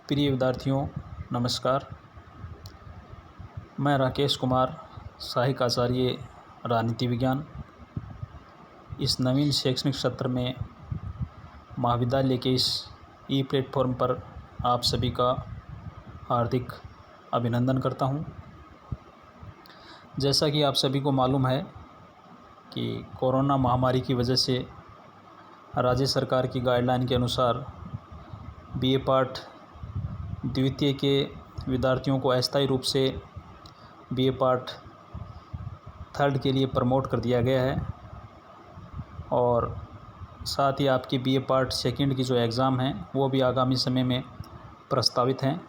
प्रिय विद्यार्थियों, नमस्कार। मैं राकेश कुमार, सहायक आचार्य राजनीति विज्ञान। इस नवीन शैक्षणिक सत्र में महाविद्यालय के इस ई प्लेटफॉर्म पर आप सभी का हार्दिक अभिनंदन करता हूं। जैसा कि आप सभी को मालूम है कि कोरोना महामारी की वजह से राज्य सरकार की गाइडलाइन के अनुसार बीए पाठ द्वितीय के विद्यार्थियों को अस्थायी रूप से बीए पाठ थर्ड के लिए प्रमोट कर दिया गया है और साथ ही आपकी बीए पार्ट सेकंड की जो एग्ज़ाम हैं वो भी आगामी समय में प्रस्तावित हैं।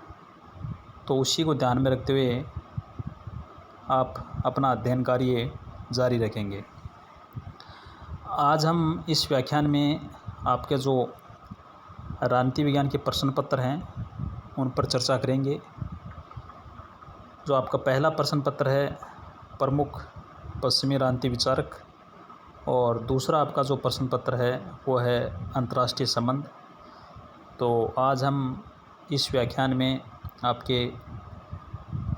तो उसी को ध्यान में रखते हुए आप अपना अध्ययन कार्य जारी रखेंगे। आज हम इस व्याख्यान में आपके जो राजनीति विज्ञान के प्रश्न पत्र हैं उन पर चर्चा करेंगे। जो आपका पहला प्रश्न पत्र है प्रमुख पश्चिमी राजनीति विचारक और दूसरा आपका जो प्रश्न पत्र है वो है अंतर्राष्ट्रीय संबंध। तो आज हम इस व्याख्यान में आपके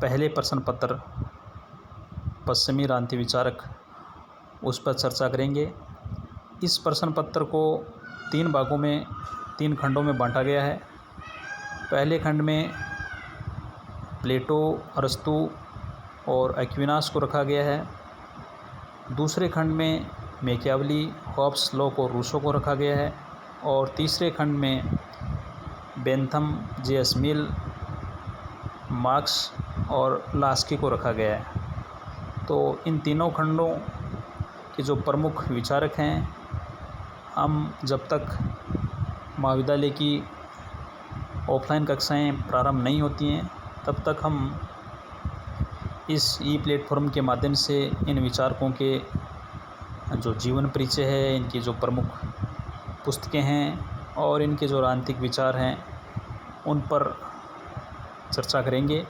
पहले प्रश्न पत्र पश्चिमी राजनीति विचारक उस पर चर्चा करेंगे। इस प्रश्न पत्र को 3 भागों में 3 खंडों में बांटा गया है। पहले खंड में प्लेटो, अरस्तू और एक्विनास को रखा गया है। दूसरे खंड में मैकियावेली, हॉब्स, लॉक और रूसो को रखा गया है और तीसरे खंड में बेंथम, जे.एस. मिल, मार्क्स और लास्की को रखा गया है। तो इन तीनों खंडों के जो प्रमुख विचारक हैं, हम जब तक महाविद्यालय की ऑफलाइन कक्षाएं प्रारंभ नहीं होती हैं तब तक हम इस ई प्लेटफॉर्म के माध्यम से इन विचारकों के जो जीवन परिचय है, इनकी जो प्रमुख पुस्तकें हैं और इनके जो राजनीतिक विचार हैं उन पर चर्चा करेंगे।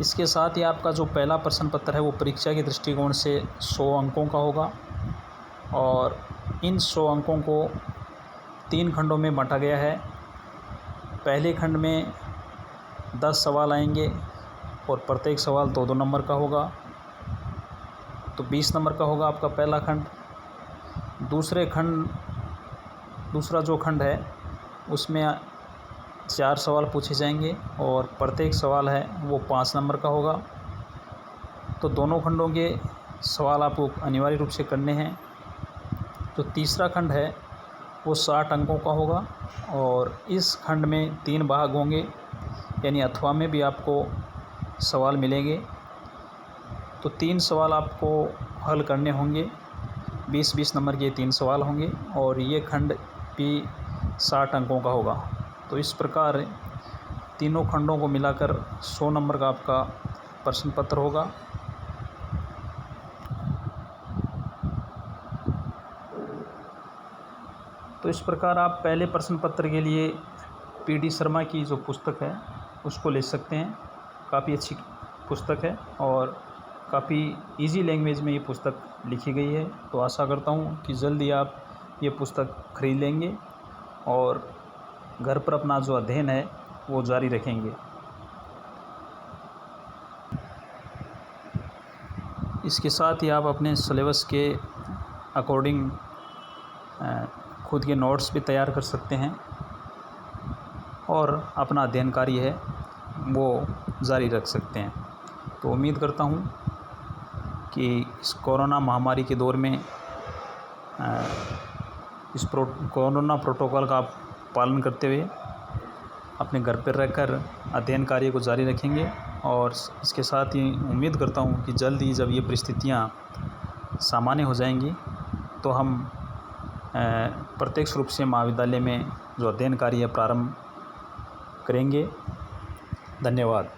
इसके साथ ही आपका जो पहला प्रश्न पत्र है वो परीक्षा के दृष्टिकोण से 100 अंकों का होगा और इन 100 अंकों को 3 खंडों में बांटा गया है। पहले खंड में 10 सवाल आएंगे और प्रत्येक सवाल 2-2 नंबर का होगा, तो 20 नंबर का होगा आपका पहला खंड। दूसरा जो खंड है उसमें 4 सवाल पूछे जाएंगे और प्रत्येक सवाल है वो 5 नंबर का होगा। तो दोनों खंडों के सवाल आपको अनिवार्य रूप से करने हैं। जो तीसरा खंड है वो 60 अंकों का होगा और इस खंड में 3 भाग होंगे, यानी अथवा में भी आपको सवाल मिलेंगे। तो 3 सवाल आपको हल करने होंगे, 20-20 नंबर के 3 सवाल होंगे और ये खंड भी 60 अंकों का होगा। तो इस प्रकार तीनों खंडों को मिलाकर 100 नंबर का आपका प्रश्न पत्र होगा। तो इस प्रकार आप पहले प्रश्न पत्र के लिए पी.डी. शर्मा की जो पुस्तक है उसको ले सकते हैं। काफ़ी अच्छी पुस्तक है और काफ़ी इजी लैंग्वेज में ये पुस्तक लिखी गई है। तो आशा करता हूँ कि जल्दी आप ये पुस्तक खरीद लेंगे और घर पर अपना जो अध्ययन है वो जारी रखेंगे। इसके साथ ही आप अपने सिलेबस के अकॉर्डिंग खुद के नोट्स भी तैयार कर सकते हैं और अपना अध्ययन कार्य है वो जारी रख सकते हैं। तो उम्मीद करता हूँ कि इस कोरोना महामारी के दौर में इस कोरोना प्रोटोकॉल का आप पालन करते हुए अपने घर पर रहकर अध्ययन कार्य को जारी रखेंगे और इसके साथ ही उम्मीद करता हूँ कि जल्द ही जब ये परिस्थितियाँ सामान्य हो जाएंगी तो हम प्रत्यक्ष रूप से महाविद्यालय में जो अध्ययन कार्य प्रारंभ करेंगे। धन्यवाद।